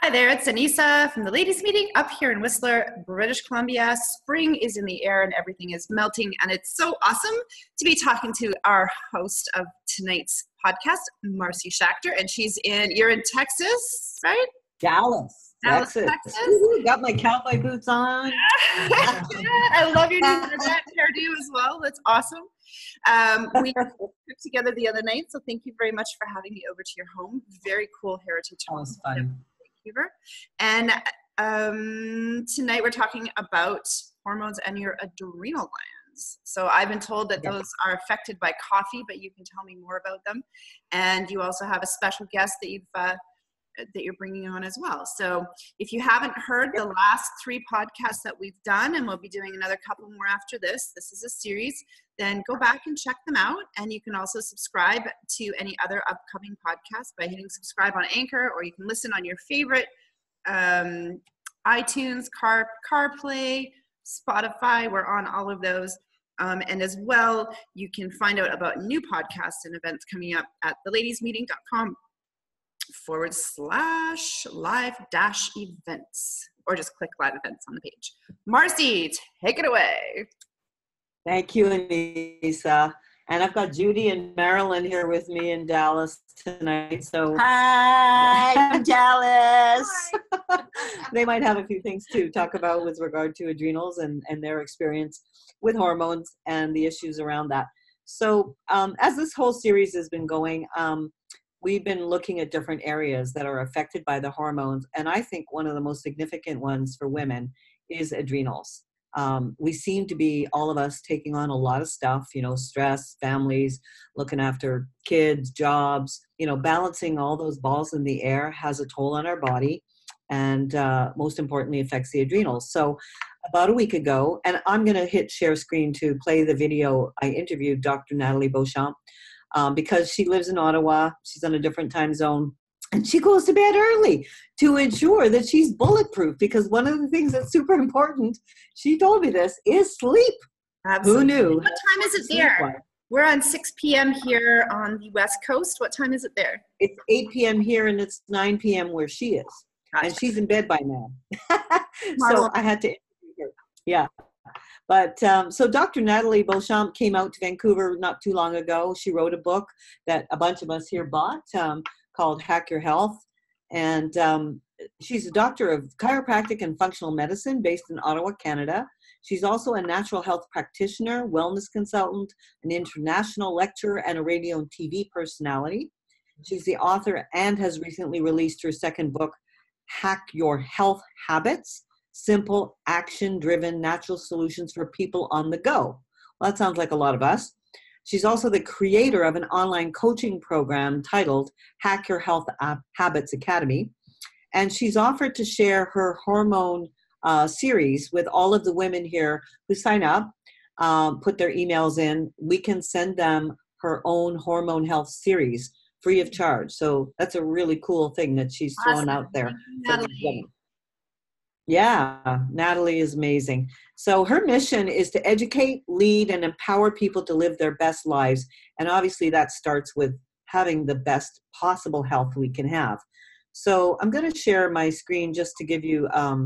Hi there, it's Anissa from the ladies meeting up here in Whistler, British Columbia. Spring is in the air and everything is melting, and it's so awesome to be talking to our host of tonight's podcast, Marcy Schacter, and you're in Texas, right? Dallas, Texas. Woo-hoo, got my cowboy boots on. I love your new hairdo as well. That's awesome. We put together the other night, so thank you very much for having me over to your home. Very cool heritage home. That was fun. And tonight we're talking about hormones and your adrenal glands. So I've been told that those are affected by coffee, but you can tell me more about them. And you also have a special guest that you're bringing on as well. So if you haven't heard the last 3 podcasts that we've done, and we'll be doing another couple more after this is a series, then go back and check them out. And you can also subscribe to any other upcoming podcasts by hitting subscribe on Anchor, or you can listen on your favorite iTunes, CarPlay, Spotify. We're on all of those. And as well, you can find out about new podcasts and events coming up at theladiesmeeting.com/live-events, or just click live events on the page. Marcy, take it away. Thank you, Anissa. And I've got Judy and Marilyn here with me in Dallas tonight. So hi, I'm Dallas. They might have a few things to talk about with regard to adrenals and their experience with hormones and the issues around that. So as this whole series has been going, we've been looking at different areas that are affected by the hormones. And I think one of the most significant ones for women is adrenals. We seem to be, all of us, taking on a lot of stuff, stress, families, looking after kids, jobs, balancing all those balls in the air has a toll on our body, and most importantly affects the adrenals. So about a week ago, and I'm going to hit share screen to play the video, I interviewed Dr. Nathalie Beauchamp because she lives in Ottawa. She's on a different time zone. And she goes to bed early to ensure that she's bulletproof, because one of the things that's super important, she told me this, is sleep. Absolutely. Who knew? What time is it there? We're on 6 p.m. here on the West Coast. What time is it there? It's 8 p.m. here, and it's 9 p.m. where she is. Gotcha. And she's in bed by now. So I had to interview her. Yeah. But so Dr. Nathalie Beauchamp came out to Vancouver not too long ago. She wrote a book that a bunch of us here bought, called Hack Your Health. And she's a doctor of chiropractic and functional medicine based in Ottawa, Canada. She's also a natural health practitioner, wellness consultant, an international lecturer, and a radio and TV personality. She's the author and has recently released her second book, Hack Your Health Habits: Simple, Action-Driven Natural Solutions for People on the Go. Well, that sounds like a lot of us. She's also the creator of an online coaching program titled Hack Your Health Habits Academy. And she's offered to share her hormone series with all of the women here who sign up, put their emails in. We can send them her own hormone health series free of charge. So that's a really cool thing that she's thrown out there. Yeah, Nathalie is amazing. So her mission is to educate, lead, and empower people to live their best lives. And obviously that starts with having the best possible health we can have. So I'm going to share my screen just to give you a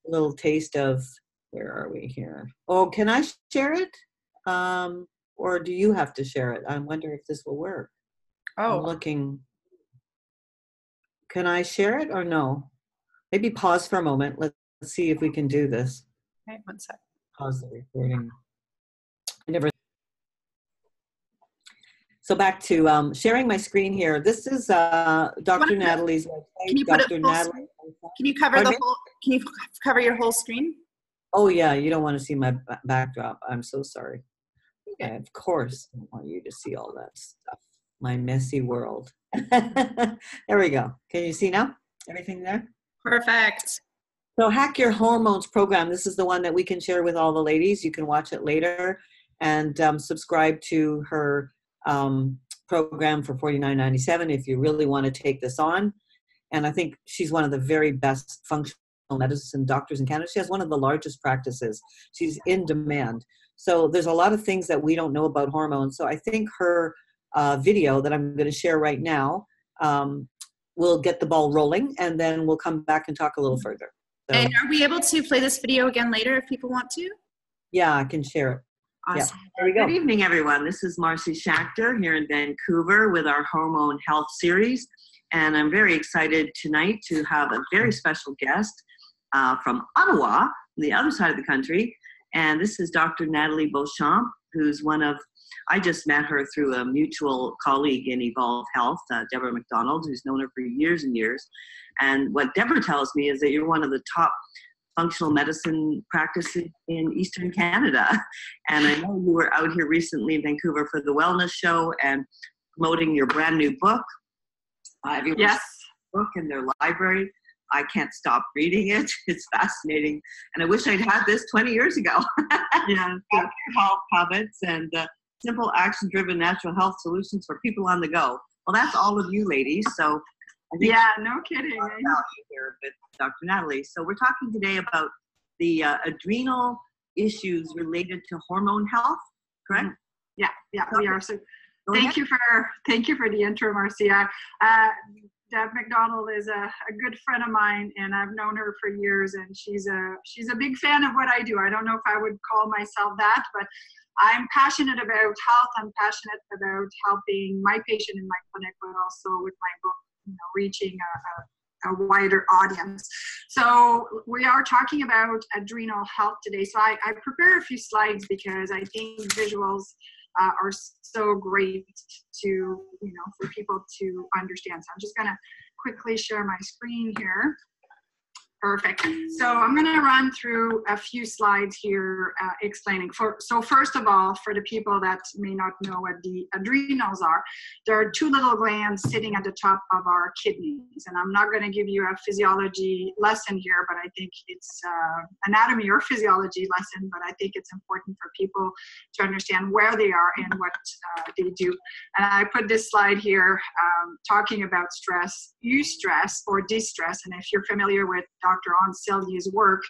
little taste of, where are we here? Oh, can I share it? Or do you have to share it? I wonder if this will work. Oh. I'm looking. Can I share it or no? Maybe pause for a moment. Let's see if we can do this. Okay, one sec. Pause the recording. So back to sharing my screen here. This is Dr. Nathalie's website. Can you put it full screen? Can you cover the whole? Can you cover your whole screen? Oh yeah, you don't want to see my backdrop. I'm so sorry. Okay. I, of course, don't want you to see all that stuff. My messy world. There we go. Can you see now? Everything there? Perfect. So Hack Your Hormones program. This is the one that we can share with all the ladies. You can watch it later and subscribe to her program for $49.97 if you really want to take this on. And I think she's one of the very best functional medicine doctors in Canada. She has one of the largest practices. She's in demand. So there's a lot of things that we don't know about hormones. So I think her video that I'm going to share right now we'll get the ball rolling, and then we'll come back and talk a little further. So, And are we able to play this video again later if people want to? yeah, I can share it. Awesome. Yeah, there we go. Good evening, everyone. This is Marcy Schacter here in Vancouver with our Hormone Health Series. And I'm very excited tonight to have a very special guest from Ottawa, the other side of the country. And this is Dr. Nathalie Beauchamp, who's I just met her through a mutual colleague in Evolve Health, Deborah McDonald, who's known her for years and years. And what Deborah tells me is that you're one of the top functional medicine practices in Eastern Canada. And I know you were out here recently in Vancouver for the wellness show and promoting your brand new book. Everyone's Yes. book in their library. I can't stop reading it. It's fascinating. And I wish I'd had this 20 years ago. Yeah. Health habits and simple action-driven natural health solutions for people on the go. Well, that's all of you ladies. So I think Yeah, no kidding. value here with Dr. Nathalie. So we're talking today about the adrenal issues related to hormone health, correct? Yeah, we are. So Go thank ahead. you for the intro, Marcy. Deb McDonald is a good friend of mine, and I've known her for years, and she's a big fan of what I do. I don't know if I would call myself that, but I'm passionate about health. I'm passionate about helping my patient in my clinic, but also with my book, reaching a wider audience. So we are talking about adrenal health today. So I prepared a few slides because I think visuals are so great to, for people to understand. So I'm just gonna quickly share my screen here. Perfect. So I'm going to run through a few slides here explaining. So first of all, for the people that may not know what the adrenals are, there are two little glands sitting at the top of our kidneys. And I'm not going to give you a physiology lesson here, but I think it's anatomy or physiology lesson, but I think it's important for people to understand where they are and what they do. And I put this slide here talking about stress, eustress or distress. And if you're familiar with Dr. Anseli's work,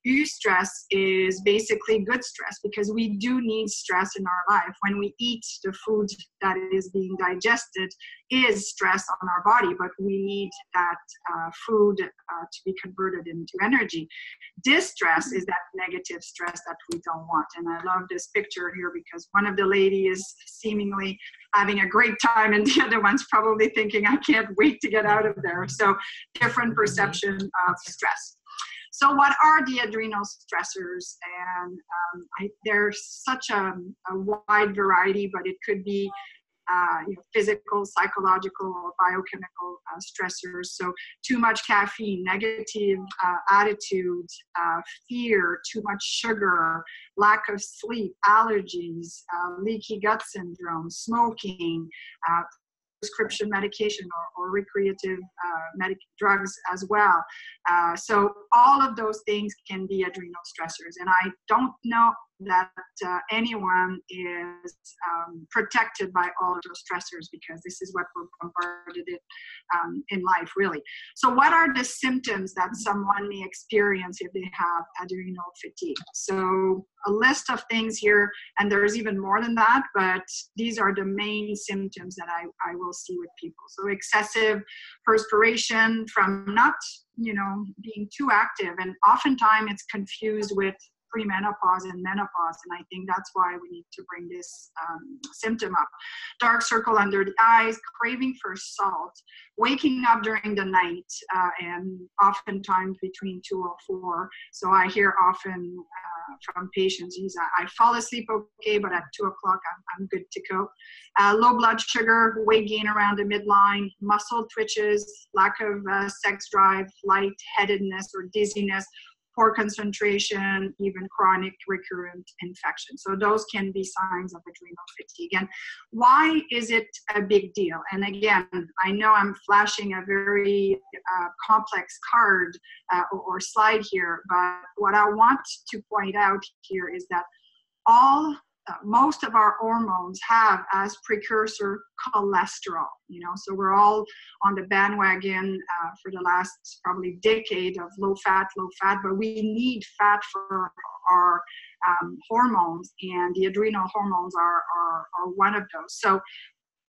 eustress is basically good stress because we do need stress in our life. When we eat, the food that is being digested is stress on our body, but we need that food to be converted into energy. Distress is that negative stress that we don't want. And I love this picture here because one of the ladies is seemingly having a great time and the other one's probably thinking, I can't wait to get out of there. So different perception of stress. So what are the adrenal stressors? And there's such a wide variety, but it could be physical, psychological, or biochemical stressors. So too much caffeine, negative attitude, fear, too much sugar, lack of sleep, allergies, leaky gut syndrome, smoking, prescription medication or recreative drugs as well. So all of those things can be adrenal stressors. And I don't know that anyone is protected by all of those stressors because this is what we're bombarded in life, really. So what are the symptoms that someone may experience if they have adrenal fatigue? So a list of things here, and there's even more than that, but these are the main symptoms that I will see with people. So excessive perspiration from not, being too active, and oftentimes it's confused with premenopause and menopause, and I think that's why we need to bring this symptom up. Dark circle under the eyes, craving for salt, waking up during the night, and oftentimes between 2 or 4. So I hear often from patients, I fall asleep okay, but at 2 o'clock I'm good to go. Low blood sugar, weight gain around the midline, muscle twitches, lack of sex drive, lightheadedness or dizziness, poor concentration, even chronic recurrent infection. So those can be signs of adrenal fatigue. And why is it a big deal? And again, I know I'm flashing a very complex card or slide here, but what I want to point out here is that most of our hormones have as precursor cholesterol, so we're all on the bandwagon for the last probably decade of low fat, but we need fat for our hormones, and the adrenal hormones are one of those. So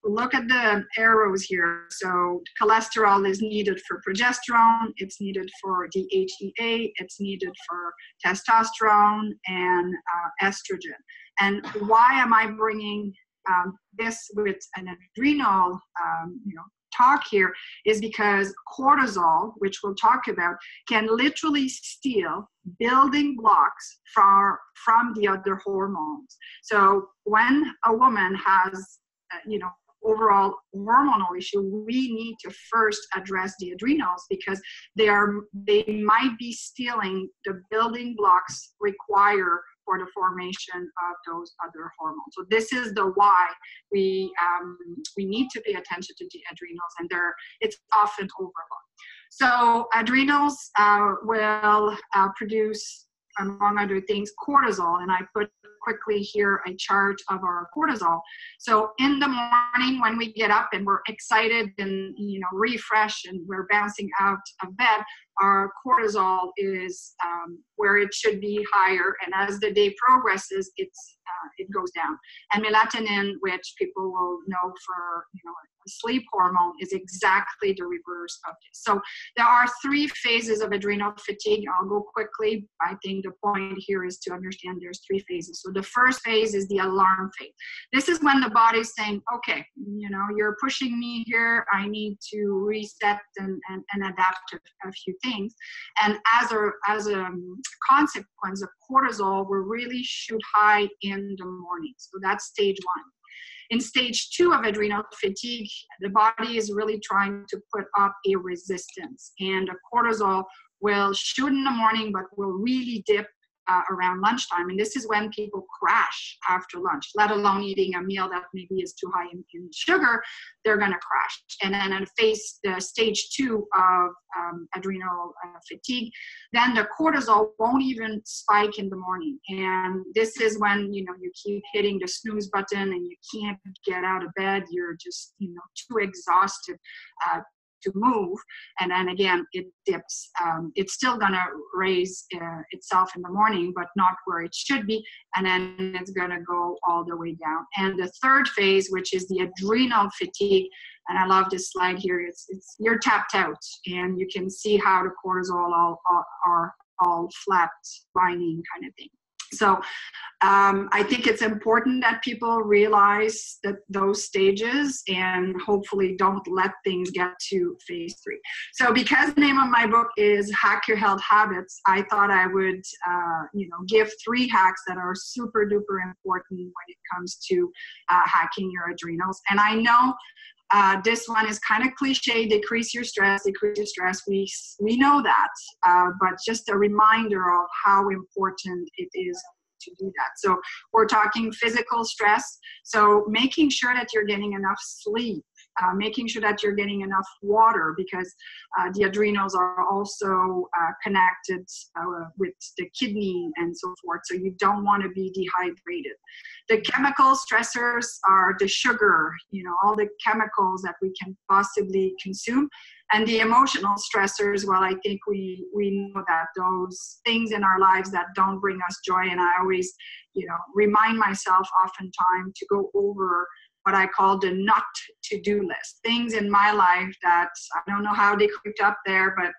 look at the arrows here. So cholesterol is needed for progesterone, it's needed for DHEA, it's needed for testosterone and estrogen. And why am I bringing this with an adrenal talk here is because cortisol, which we'll talk about, can literally steal building blocks from the other hormones. So when a woman has, overall hormonal issue, we need to first address the adrenals because they might be stealing the building blocks required for the formation of those other hormones. So this is the why we need to pay attention to the adrenals, and it's often overlooked. So adrenals will produce, among other things, cortisol, and I put quickly here a chart of our cortisol. So in the morning when we get up and we're excited and refreshed and we're bouncing out of bed, our cortisol is where it should be higher, and as the day progresses, it goes down. And melatonin, which people will know for sleep hormone, is exactly the reverse of this. So there are 3 phases of adrenal fatigue. I'll go quickly. I think the point here is to understand there's 3 phases. So the first phase is the alarm phase. This is when the body's saying, okay, you're pushing me here. I need to reset and adapt to a few things. And as a consequence of cortisol will really shoot high in the morning. So that's stage 1. In stage 2 of adrenal fatigue, the body is really trying to put up a resistance, and the cortisol will shoot in the morning, but will really dip around lunchtime. And this is when people crash after lunch, let alone eating a meal that maybe is too high in sugar, they're going to crash. And then at the stage 2 of adrenal fatigue, then the cortisol won't even spike in the morning. And this is when, you keep hitting the snooze button and you can't get out of bed. You're just, too exhausted to move, and then again it dips. It's still gonna raise itself in the morning, but not where it should be, and then it's gonna go all the way down. And the third phase, which is the adrenal fatigue, and I love this slide here, it's you're tapped out, and you can see how the cortisol are all flat lining kind of thing. So I think it's important that people realize that those stages and hopefully don't let things get to phase 3. So because the name of my book is Hack Your Health Habits, I thought I would, give 3 hacks that are super duper important when it comes to hacking your adrenals. And I know this one is kind of cliche, decrease your stress. We know that, but just a reminder of how important it is to do that. So we're talking physical stress. So making sure that you're getting enough sleep, making sure that you're getting enough water, because the adrenals are also connected with the kidney and so forth. So you don't want to be dehydrated. The chemical stressors are the sugar, all the chemicals that we can possibly consume. And the emotional stressors, well, I think we know that those things in our lives that don't bring us joy. And I always, remind myself oftentimes to go over what I call the not to-do list. Things in my life that I don't know how they creeped up there, but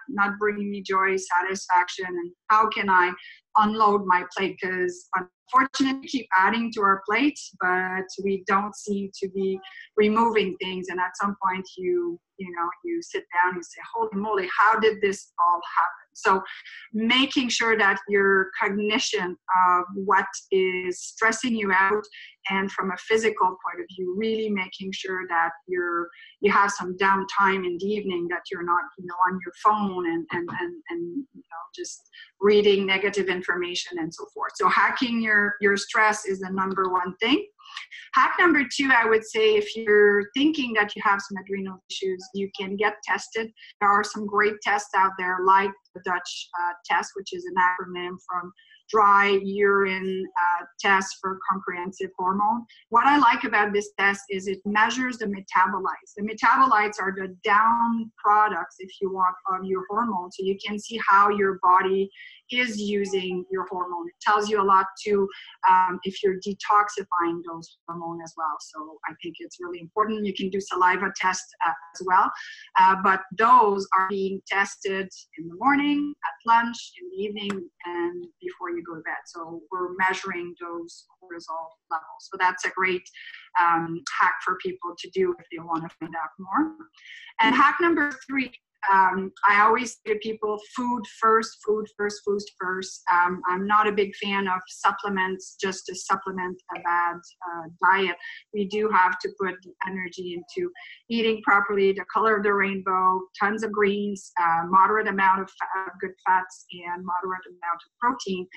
not bringing me joy, satisfaction, and how can I unload my plate? Because unfortunately, we keep adding to our plate, but we don't seem to be removing things. And at some point, you sit down and say, holy moly, how did this all happen? So making sure that your cognition of what is stressing you out, and from a physical point of view, really making sure that you have some downtime in the evening, that you're not on your phone and just reading negative information and so forth. So hacking your stress is the number 1 thing. Hack number 2, I would say, if you're thinking that you have some adrenal issues, you can get tested. There are some great tests out there, like the Dutch test, which is an acronym from dry urine test for comprehensive hormone. What I like about this test is it measures the metabolites. The metabolites are the down products, if you want, of your hormone. So you can see how your body is using your hormone. It tells you a lot too if you're detoxifying those hormones as well. So I think it's really important. You can do saliva tests as well. But those are being tested in the morning, at lunch, in the evening, and before you go to bed. So we're measuring those cortisol levels. So that's a great hack for people to do if they want to find out more. And hack number 3, I always say to people, food first, food first, food first. I'm not a big fan of supplements just to supplement a bad diet. We do have to put the energy into eating properly, the color of the rainbow, tons of greens, moderate amount of good fats, and moderate amount of protein.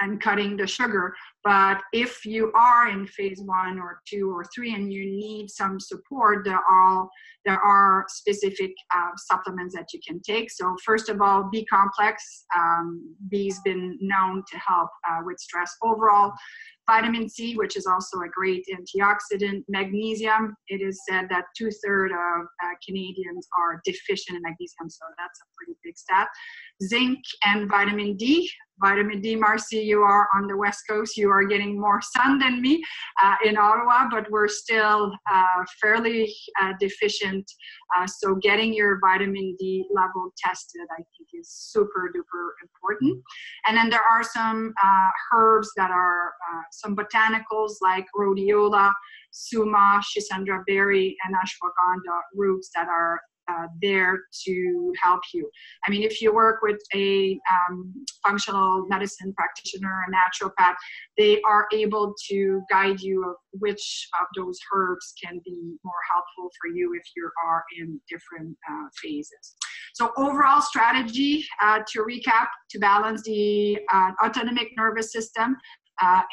And cutting the sugar. But if you are in phase 1 or 2 or 3 and you need some support, there are specific supplements that you can take. So first of all, B complex. B's been known to help with stress overall. Vitamin C, which is also a great antioxidant. Magnesium, it is said that 2/3 of Canadians are deficient in magnesium, so that's a pretty big stat. Zinc and vitamin D. Vitamin D, Marcy, you are on the West Coast. You are getting more sun than me in Ottawa, but we're still fairly deficient. So getting your vitamin D level tested, I think, is super duper important. And then there are some herbs that are some botanicals like rhodiola, suma, schisandra berry, and ashwagandha roots that are there to help you. I mean, if you work with a functional medicine practitioner, a naturopath, they are able to guide you of which of those herbs can be more helpful for you if you are in different phases. So overall strategy, to recap, to balance the autonomic nervous system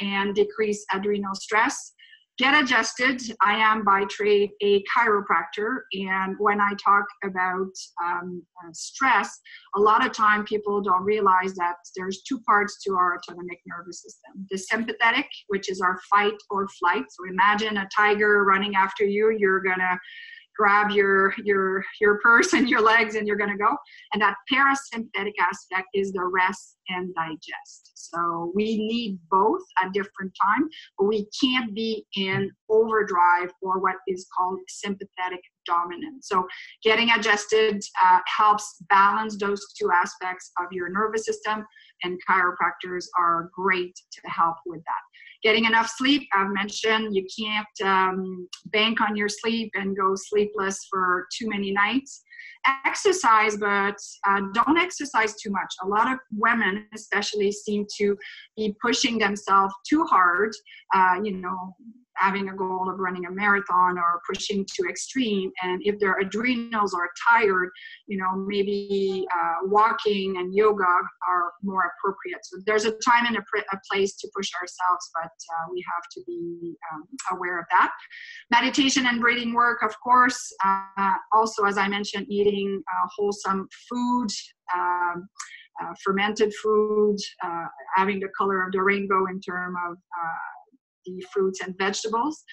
and decrease adrenal stress. Get adjusted. I am by trade a chiropractor, and when I talk about stress, a lot of time people don't realize that there's 2 parts to our autonomic nervous system. The sympathetic, which is our fight or flight. So imagine a tiger running after you. You're gonna grab your purse and your legs and you're going to go. And that parasympathetic aspect is the rest and digest. So we need both at different times, but we can't be in overdrive or what is called sympathetic dominant. So getting adjusted helps balance those 2 aspects of your nervous system, and chiropractors are great to help with that. Getting enough sleep, I've mentioned you can't bank on your sleep and go sleepless for too many nights. Exercise, but don't exercise too much. A lot of women especially seem to be pushing themselves too hard, having a goal of running a marathon or pushing to extreme. And if their adrenals are tired, maybe walking and yoga are more appropriate. So there's a time and a place to push ourselves, but we have to be aware of that. Meditation and breathing work, of course. Also, as I mentioned, eating wholesome food, fermented food, having the color of the rainbow in terms of the fruits and vegetables.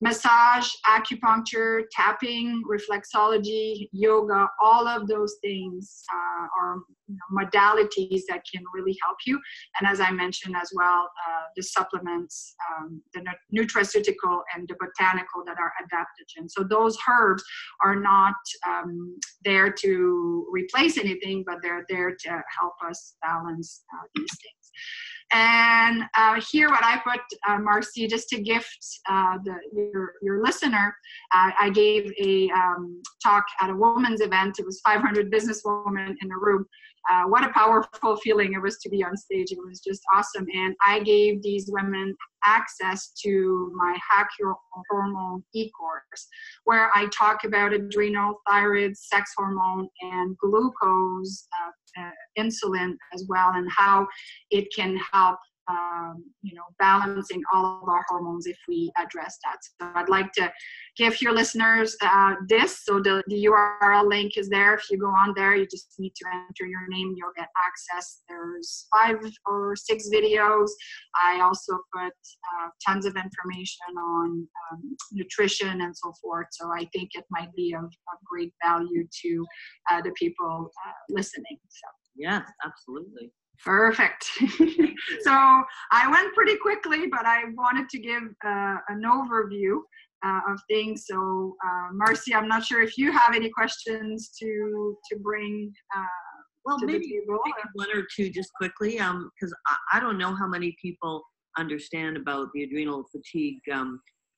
Massage, acupuncture, tapping, reflexology, yoga, all of those things are modalities that can really help you. And as I mentioned as well, the supplements, the nutraceutical and the botanical that are adaptogen. So those herbs are not there to replace anything, but they're there to help us balance these things. And here what I put, Marcy, just to gift your listener, I gave a talk at a women's event. It was 500 businesswomen in a room. What a powerful feeling it was to be on stage. It was just awesome. And I gave these women access to my Hack Your Hormone e-course, where I talk about adrenal, thyroid, sex hormone, and glucose, insulin as well, and how it can help balancing all of our hormones if we address that. So I'd like to give your listeners this. So the URL link is there. If you go on there, you just need to enter your name. You'll get access. There's 5 or 6 videos. I also put tons of information on nutrition and so forth. So I think it might be of great value to the people listening. So. Yes, absolutely. Perfect. So I went pretty quickly, but I wanted to give an overview of things. So Marcy, I'm not sure if you have any questions to bring to the table. Maybe 1 or 2 just quickly, because I don't know how many people understand about the adrenal fatigue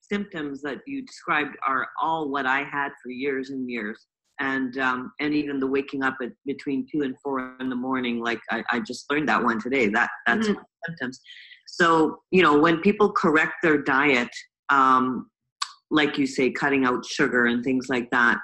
symptoms that you described are all what I had for years and years. And even the waking up at between 2 and 4 in the morning, like I just learned that one today. That's my symptoms. So when people correct their diet, like you say, cutting out sugar and things like that,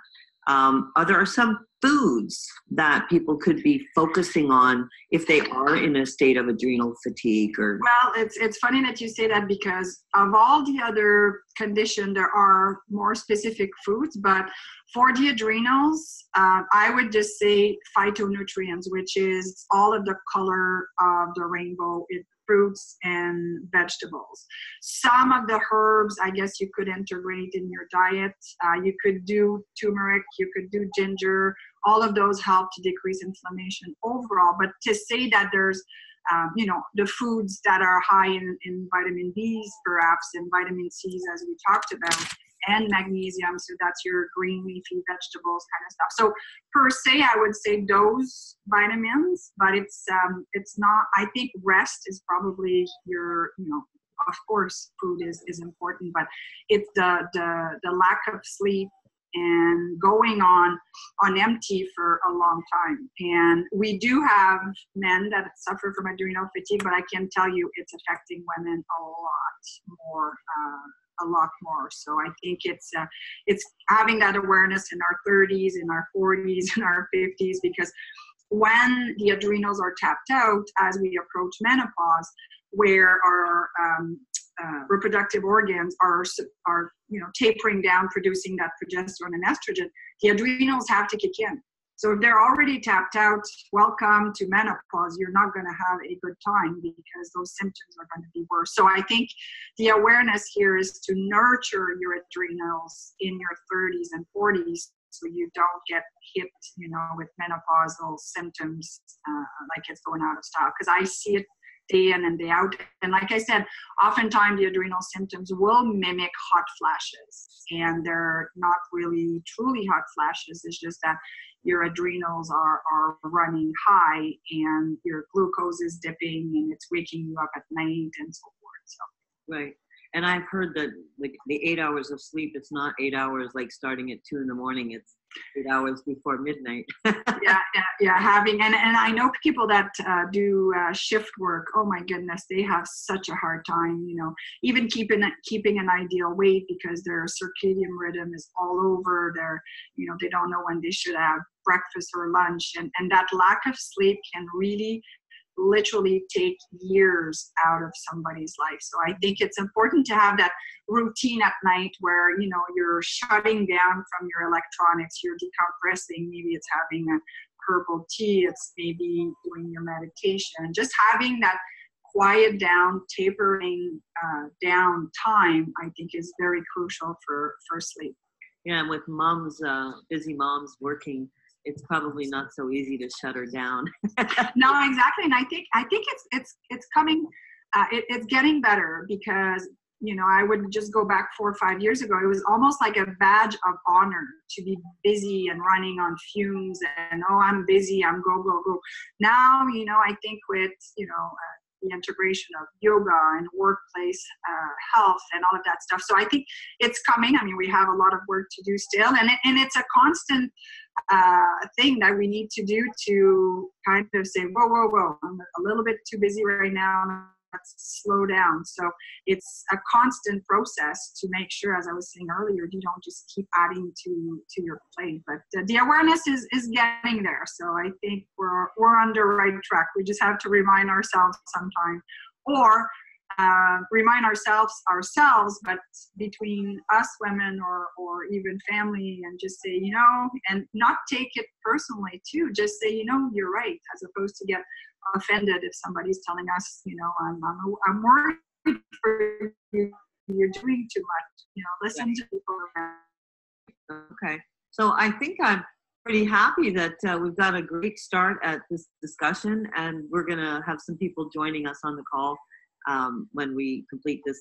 are there some foods that people could be focusing on if they are in a state of adrenal fatigue? Or well, it's funny that you say that, because of all the other conditions, there are more specific foods, but for the adrenals, I would just say phytonutrients, which is all of the color of the rainbow. Fruits and vegetables. Some of the herbs, I guess you could integrate in your diet. You could do turmeric, you could do ginger. All of those help to decrease inflammation overall. But to say that there's, the foods that are high in vitamin B's, perhaps, and vitamin C's, as we talked about, and magnesium, so that's your green leafy vegetables kind of stuff. So per se, I would say those vitamins, but it's not. I think rest is probably your, of course, food is important, but it's the lack of sleep and going on empty for a long time. And we do have men that suffer from adrenal fatigue, but I can tell you it's affecting women a lot more. So I think it's having that awareness in our 30s, in our 40s, in our 50s, because when the adrenals are tapped out as we approach menopause, where our reproductive organs are tapering down, producing that progesterone and estrogen, the adrenals have to kick in. So if they're already tapped out, welcome to menopause. You're not going to have a good time because those symptoms are going to be worse. So I think the awareness here is to nurture your adrenals in your 30s and 40s, so you don't get hit, with menopausal symptoms like it's going out of style. Because I see it day in and day out. And like I said, oftentimes the adrenal symptoms will mimic hot flashes, and they're not really truly hot flashes. It's just that your adrenals are running high and your glucose is dipping and it's waking you up at night and so forth. So. Right. And I've heard that like the 8 hours of sleep, it's not 8 hours like starting at 2 in the morning. It's 8 hours before midnight. Yeah. Having, and I know people that do shift work. Oh my goodness, they have such a hard time, even keeping an ideal weight, because their circadian rhythm is all over. They're, they don't know when they should have breakfast or lunch, and that lack of sleep can really literally take years out of somebody's life. So I think it's important to have that routine at night where, you're shutting down from your electronics, you're decompressing. Maybe it's having a herbal tea, it's maybe doing your meditation, just having that quiet down, tapering down time, I think is very crucial for sleep. Yeah, and with moms, busy moms working, it's probably not so easy to shut her down. No, exactly. And I think it's coming, it's getting better, because, I would just go back 4 or 5 years ago. It was almost like a badge of honor to be busy and running on fumes and, oh, I'm busy, I'm go. Now, I think with, the integration of yoga and workplace health and all of that stuff. So I think it's coming. I mean, we have a lot of work to do still, and it's a constant thing that we need to do to kind of say, whoa, I'm a little bit too busy right now. Let's slow down. So it's a constant process to make sure, as I was saying earlier, you don't just keep adding to your plate. But the awareness is getting there. So I think we're on the right track. We just have to remind ourselves sometime or remind ourselves, but between us women or even family, and just say, and not take it personally too. Just say, you're right, as opposed to get offended if somebody's telling us, I'm worried for you, you're doing too much. Listen to people around. Okay. So I think I'm pretty happy that we've got a great start at this discussion, and we're going to have some people joining us on the call when we complete this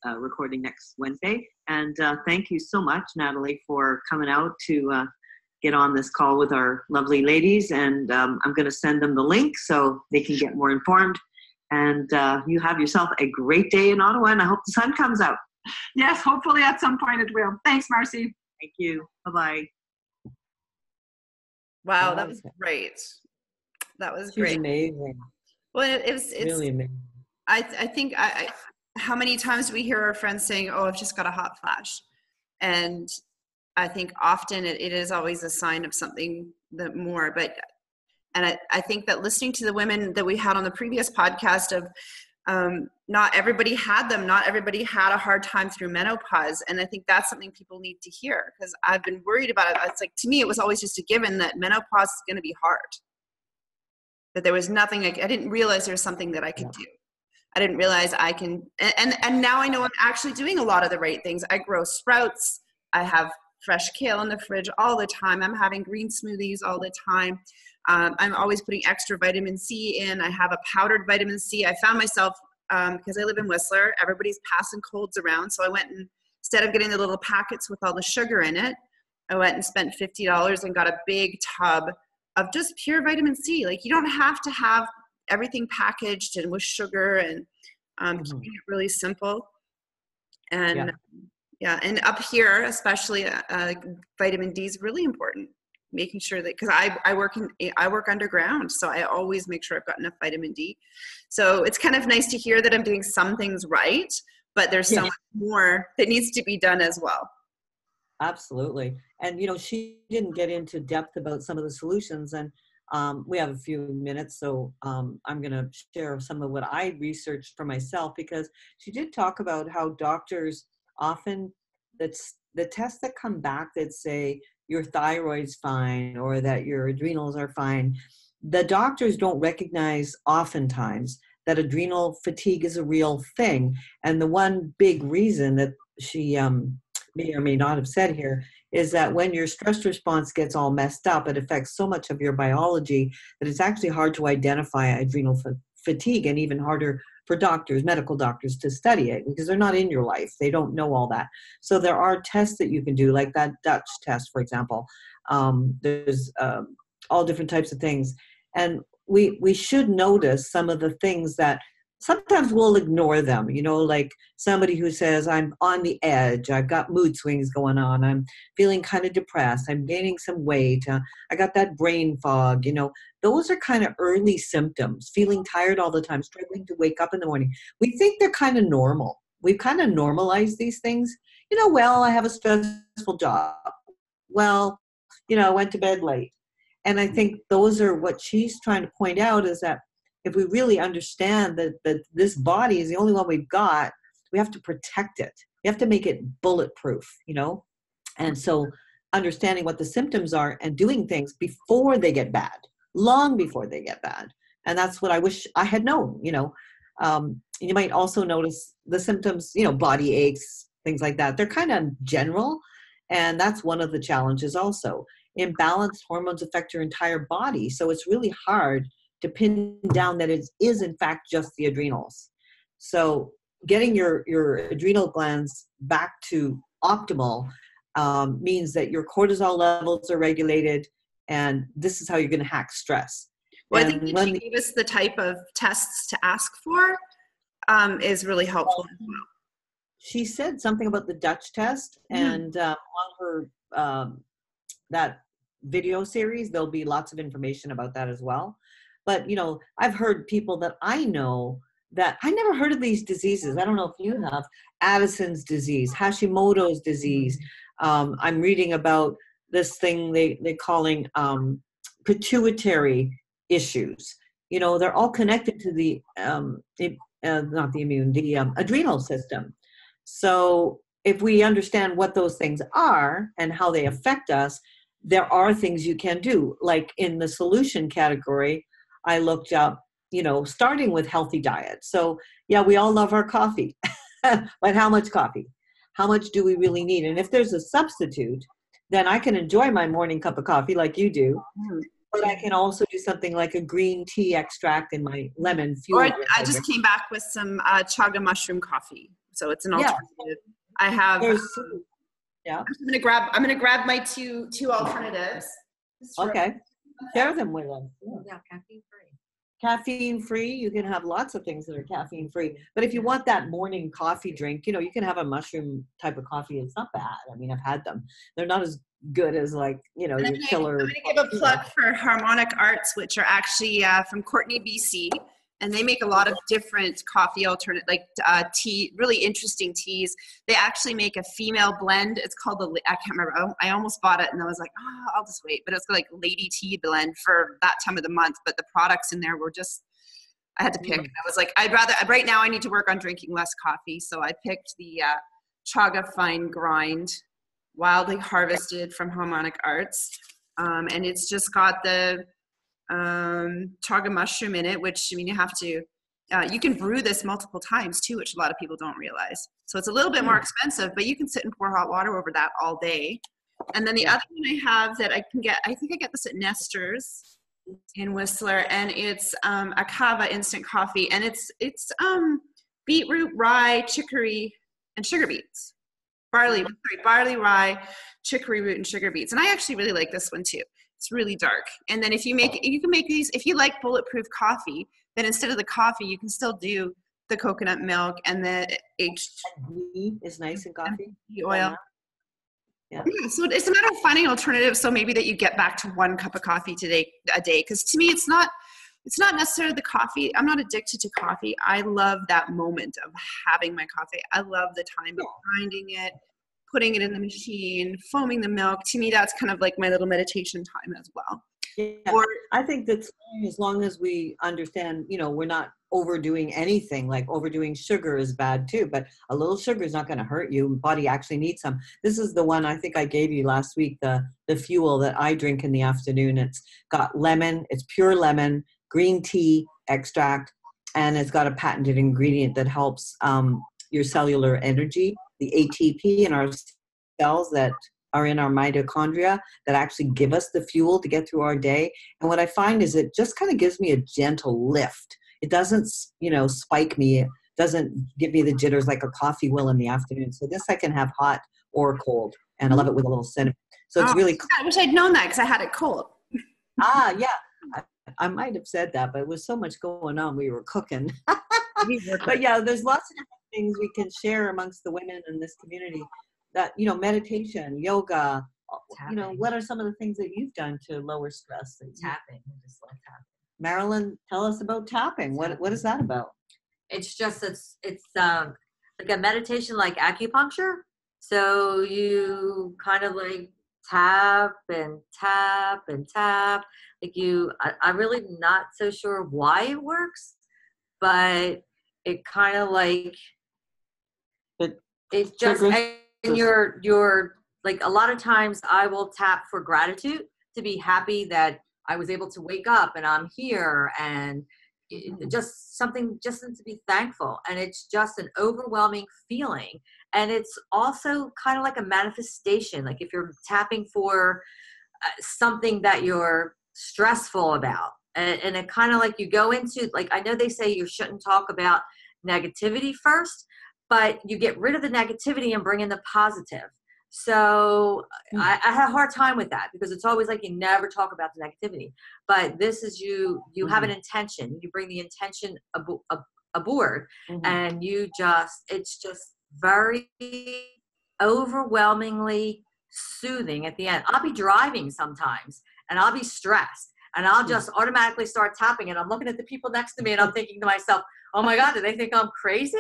recording next Wednesday. And thank you so much, Nathalie, for coming out to get on this call with our lovely ladies. And I'm going to send them the link so they can get more informed. And you have yourself a great day in Ottawa, and I hope the sun comes out. Yes, hopefully at some point it will. Thanks, Marcy. Thank you. Bye-bye. Wow, that was great. That was great. She's amazing. Well, it's really amazing. I think how many times we hear our friends saying, "Oh, I've just got a hot flash," and I think often it is always a sign of something that more. And I think that listening to the women that we had on the previous podcast of not everybody had them, not everybody had a hard time through menopause, and I think that's something people need to hear, because I've been worried about it. It's like, to me, it was always just a given that menopause is going to be hard. That there was nothing I didn't realize there was something that I could do. I didn't realize I can, and now I know I'm actually doing a lot of the right things. I grow sprouts. I have fresh kale in the fridge all the time. I'm having green smoothies all the time. I'm always putting extra vitamin C in. I have a powdered vitamin C. I found myself, because I live in Whistler, everybody's passing colds around. So I went and, instead of getting the little packets with all the sugar in it, I went and spent $50 and got a big tub of just pure vitamin C. Like, you don't have to have everything packaged and with sugar, and keeping it really simple. And and up here, especially vitamin D is really important. Making sure that, because I work underground, so I always make sure I've got enough vitamin D. So it's kind of nice to hear that I'm doing some things right, but there's so much more that needs to be done as well. Absolutely. And, she didn't get into depth about some of the solutions, and we have a few minutes, so I'm going to share some of what I researched for myself, because she did talk about how doctors often, the tests that come back that say your thyroid's fine or that your adrenals are fine, the doctors don't recognize oftentimes that adrenal fatigue is a real thing. And the one big reason that she may or may not have said here is that when your stress response gets all messed up, it affects so much of your biology that it's actually hard to identify adrenal fatigue, and even harder for doctors, medical doctors, to study it, because they're not in your life. They don't know all that. So there are tests that you can do, like that Dutch test, for example. There's all different types of things. And we should notice some of the things that sometimes we'll ignore them, like somebody who says, I'm on the edge, I've got mood swings going on, I'm feeling kind of depressed, I'm gaining some weight, I got that brain fog, those are kind of early symptoms. Feeling tired all the time, struggling to wake up in the morning. We think they're kind of normal. We've kind of normalized these things. Well, I have a stressful job. Well, I went to bed late. And I think those are what she's trying to point out, is that if we really understand that this body is the only one we've got, we have to protect it. We have to make it bulletproof, And so understanding what the symptoms are and doing things before they get bad, long before they get bad. And that's what I wish I had known, You might also notice the symptoms, body aches, things like that. They're kind of general. And that's one of the challenges also. Imbalanced hormones affect your entire body. So it's really hard to pin down that it is in fact just the adrenals. So getting your adrenal glands back to optimal means that your cortisol levels are regulated, and this is how you're going to hack stress. Well, I think that she gave us the type of tests to ask for is really helpful as well. She said something about the Dutch test, and on her that video series, there'll be lots of information about that as well. But, I've heard people that I know that I never heard of these diseases. I don't know if you have. Addison's disease, Hashimoto's disease. I'm reading about this thing they're calling pituitary issues. They're all connected to the not the immune, the adrenal system. So if we understand what those things are and how they affect us, there are things you can do. Like in the solution category, I looked up, starting with healthy diet. So yeah, we all love our coffee, but how much coffee? How much do we really need? And if there's a substitute, then I can enjoy my morning cup of coffee like you do, but I can also do something like a green tea extract in my lemon fuel. Or I just came back with some chaga mushroom coffee. So it's an alternative. I have. Yeah. I'm gonna grab my two alternatives. Okay. Share them with us. Yeah, caffeine free. Caffeine free. You can have lots of things that are caffeine free. But if you want that morning coffee drink, you can have a mushroom type of coffee. It's not bad. I mean, I've had them. They're not as good as your killer. I'm gonna give a plug for Harmonic Arts, which are actually from Courtney, BC. And they make a lot of different coffee tea, really interesting teas. They actually make a female blend. It's called I can't remember. I almost bought it and I was like, I'll just wait. But it's like lady tea blend for that time of the month. But the products in there were I had to pick. I was like, right now I need to work on drinking less coffee. So I picked the Chaga Fine Grind, wildly harvested from Harmonic Arts. And it's just got the chaga mushroom in it, which you have to you can brew this multiple times too, which a lot of people don't realize. So it's a little bit more expensive, but you can sit and pour hot water over that all day. And then the other one I have that I can get, I think I get this at Nestor's in Whistler, and it's a Kava instant coffee, and it's beetroot, rye, chicory, and sugar beets. Barley, rye, chicory root, and sugar beets. And I actually really like this one too. It's really dark. And then you can make these, if you like bulletproof coffee, then instead of the coffee, you can still do the coconut milk and the ghee is nice in coffee. The oil. Yeah. So it's a matter of finding alternatives. So maybe that you get back to 1 cup of coffee a day. Because to me, it's not necessarily the coffee. I'm not addicted to coffee. I love that moment of having my coffee. I love the time of grinding it, putting it in the machine, foaming the milk. To me, that's kind of like my little meditation time as well. Yeah, I think that's as long as we understand, we're not overdoing anything. Like overdoing sugar is bad too, but a little sugar is not going to hurt you. Body actually needs some. This is the one I think I gave you last week, the fuel that I drink in the afternoon. It's got lemon, it's pure lemon, green tea extract, and it's got a patented ingredient that helps your cellular energy, the ATP in our cells that are in our mitochondria that actually give us the fuel to get through our day. And what I find is it just kind of gives me a gentle lift. It doesn't, spike me. It doesn't give me the jitters like a coffee will in the afternoon. So this I can have hot or cold, and I love it with a little cinnamon. So it's really cool. I wish I'd known that because I had it cold. Yeah. I might have said that, but it was so much going on. We were cooking. But yeah, there's lots of different things we can share amongst the women in this community. That, meditation, yoga, tapping. What are some of the things that you've done to lower stress? Tapping. I just love tapping. Marilyn, tell us about tapping. What is that about? It's just, it's like a meditation, like acupuncture. So you kind of like tap and tap and tap. Like I'm really not so sure why it works, but it kind of like, it just, and you're like, a lot of times I will tap for gratitude, to be happy that I was able to wake up and I'm here, and just something just to be thankful. And it's just an overwhelming feeling. And it's also kind of like a manifestation. Like if you're tapping for something that you're stressful about, and it kind of like you go into, like, I know they say you shouldn't talk about negativity first, but you get rid of the negativity and bring in the positive. So I had a hard time with that, because it's always like you never talk about the negativity. But this is you have an intention. You bring the intention aboard, and it's just very overwhelmingly soothing at the end. I'll be driving sometimes and I'll be stressed, and I'll just automatically start tapping, and I'm looking at the people next to me and I'm thinking to myself, oh my God, do they think I'm crazy?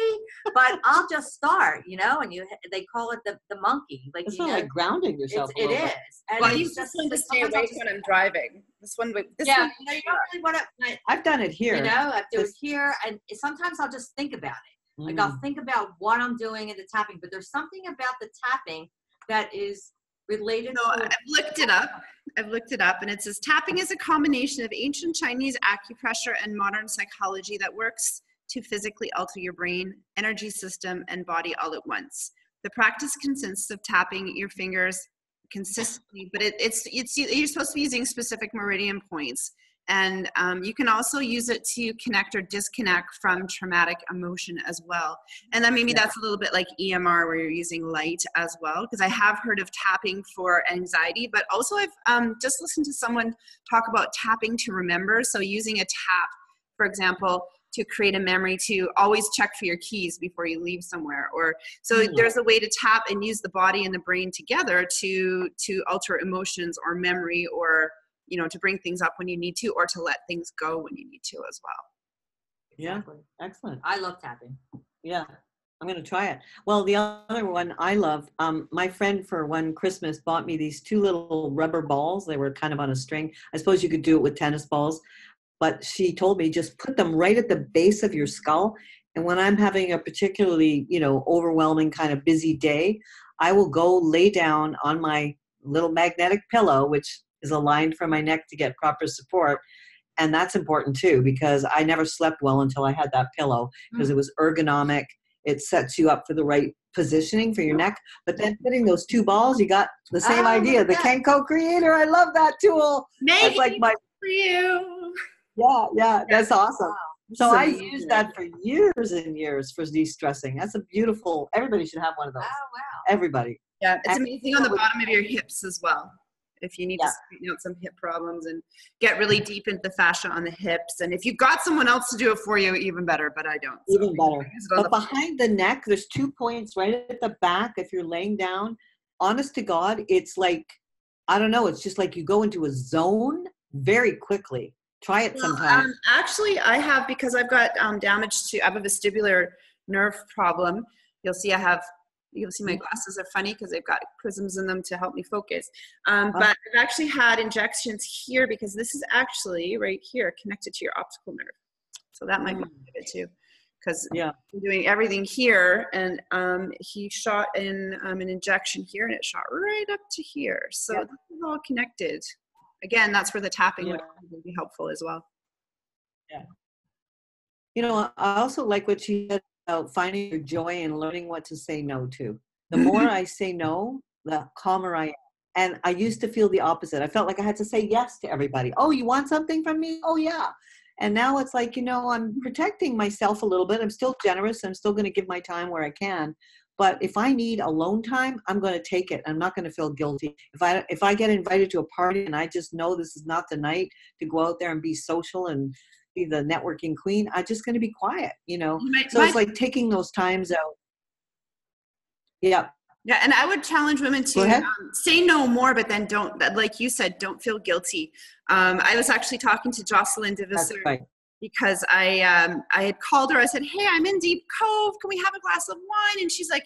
But I'll just start, and they call it the monkey. Like, it's not like grounding yourself. It is. And well, I use this one to stay awake when I'm driving. This one, this Yeah, one, you know, you don't really want to. I've done it here. You know, I do it here, and sometimes I'll just think about it. Like I'll think about what I'm doing in the tapping, but there's something about the tapping that is related So to. I've looked it up. And it says tapping is a combination of ancient Chinese acupressure and modern psychology that works to physically alter your brain, energy system, and body all at once. The practice consists of tapping your fingers consistently, but you're supposed to be using specific meridian points. And you can also use it to connect or disconnect from traumatic emotion as well. And then maybe that's a little bit like EMR where you're using light as well, because I have heard of tapping for anxiety, but also I've just listened to someone talk about tapping to remember. So using a tap, for example, to create a memory to always check for your keys before you leave somewhere. Or so there's a way to tap and use the body and the brain together to alter emotions or memory, or you know, to bring things up when you need to, or to let things go when you need to as well. Yeah, excellent. I love tapping. Yeah, I'm going to try it. Well, the other one I love, my friend for one Christmas bought me these 2 little rubber balls. They were kind of on a string. I suppose you could do it with tennis balls, but she told me just put them right at the base of your skull. And when I'm having a particularly, you know, overwhelming kind of busy day, I will go lay down on my little magnetic pillow, which is aligned from my neck to get proper support. And that's important too, because I never slept well until I had that pillow, because it was ergonomic. It sets you up for the right positioning for your neck. But then putting those 2 balls, you got the same idea. The Kenko Creator, I love that tool. That's like my for you. Yeah, that's awesome. Wow. So I used that for years and years for de-stressing. That's a beautiful, everybody should have one of those. Oh, wow. Everybody. Yeah, it's amazing on the bottom of your hips as well. If you need to straighten out some hip problems and get really deep into the fascia on the hips. And if you've got someone else to do it for you, even better, but I don't. Even better. But behind the neck, there's 2 points right at the back. If you're laying down, honest to God, it's like, I don't know, it's just like you go into a zone very quickly. Try it sometime. Actually, I have, because I've got damage to, I have a vestibular nerve problem. You'll see my glasses are funny because they've got prisms in them to help me focus. But I've actually had injections here, because this is actually right here connected to your optical nerve. So that might be it too, because I'm doing everything here, and he shot in an injection here, and it shot right up to here. So this is all connected. Again, that's where the tapping would be helpful as well. Yeah. You know, I also like what she said about finding your joy and learning what to say no to. The more I say no, the calmer I am. And I used to feel the opposite. I felt like I had to say yes to everybody. Oh, you want something from me? Oh, yeah. And now it's like, you know, I'm protecting myself a little bit. I'm still generous. I'm still going to give my time where I can. But if I need alone time, I'm going to take it. I'm not going to feel guilty. If I get invited to a party and I just know this is not the night to go out there and be social and be the networking queen, I'm just going to be quiet, you know. So it's like taking those times out. Yeah. Yeah, and I would challenge women to say no more, but then don't, like you said, don't feel guilty. I was actually talking to Jocelyn Devisser because I had called her. I said, hey, I'm in Deep Cove. Can we have a glass of wine? And she's like,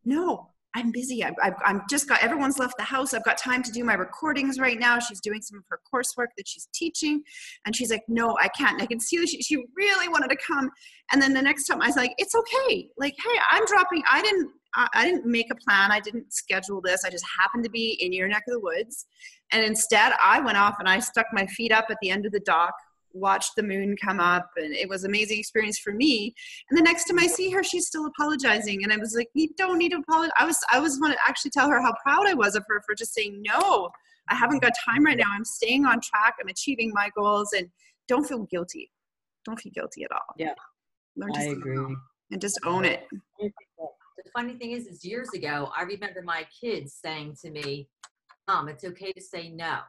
no, I'm busy. I'm just got, everyone's left the house. I've got time to do my recordings right now. She's doing some of her coursework that she's teaching. And she's like, no, I can't. And I can see that she really wanted to come. And then the next time I was like, it's okay. Like, hey, I'm dropping. I didn't make a plan. I didn't schedule this. I just happened to be in your neck of the woods. And instead I went off and I stuck my feet up at the end of the dock, watched the moon come up, and it was an amazing experience for me. And the next time I see her, she's still apologizing. And I was like, you don't need to apologize. I was want to actually tell her how proud I was of her for just saying, no, I haven't got time right now. I'm staying on track. I'm achieving my goals, and don't feel guilty. Don't feel guilty at all. Yeah. I agree. And just own it. The funny thing is years ago, I remember my kids saying to me, Mom, it's okay to say no.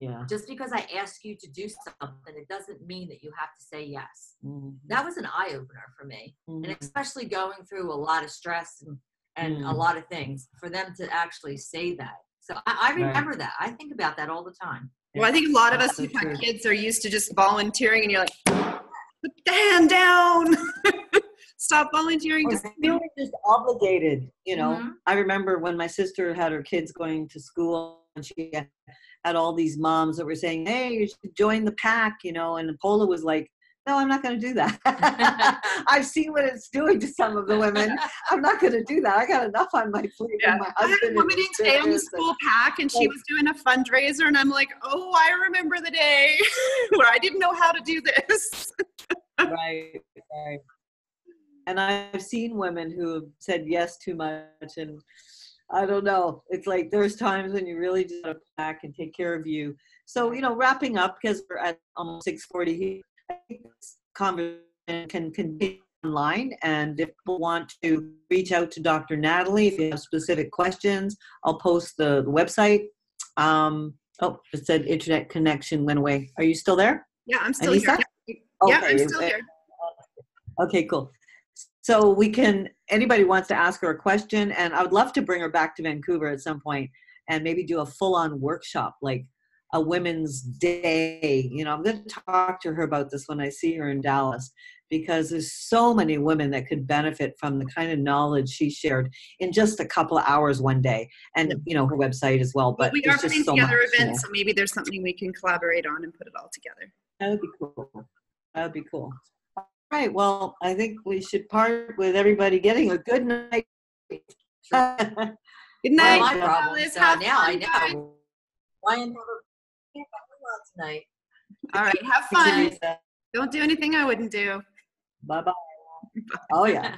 Yeah. Just because I ask you to do something, it doesn't mean that you have to say yes. Mm-hmm. That was an eye-opener for me. Mm-hmm. And especially going through a lot of stress and a lot of things, for them to actually say that. So I remember that. I think about that all the time. Well, I think a lot of us who've had kids are used to just volunteering, and you're like, put the hand down. Stop volunteering. Just feeling just obligated, you know. I remember when my sister had her kids going to school, and she at all these moms that were saying, hey, you should join the pack, you know, and Paula was like, no, I'm not going to do that. I've seen what it's doing to some of the women. I'm not going to do that. I got enough on my plate. Yeah. My I had husband a woman in today on the school pack, and she was doing a fundraiser, and I'm like, oh, I remember the day where I didn't know how to do this. Right. And I've seen women who have said yes too much, and I don't know. It's like there's times when you really just got to pack and take care of you. So, you know, wrapping up, because we're at almost 6:40 here, I think this conversation can continue online, and if people want to reach out to Dr. Nathalie, if you have specific questions, I'll post the website. Oh, it said internet connection went away. Are you still there? Yeah, I'm still Anissa? here. Okay. Yeah, I'm still here. Okay, cool. So we can, anybody wants to ask her a question, and I would love to bring her back to Vancouver at some point and maybe do a full-on workshop, like a women's day. You know, I'm going to talk to her about this when I see her in Dallas, because there's so many women that could benefit from the kind of knowledge she shared in just a couple of hours one day, and you know, her website as well. But we are putting so together much, events, so maybe there's something we can collaborate on and put it all together. That would be cool. That would be cool. All right. Well, I think we should part with everybody getting a good night. Good night. My problem. Liz, So have now fun, I guys. know. Ryan, have a tonight. All right, have fun. Don't do anything I wouldn't do. Bye-bye. Oh, yeah.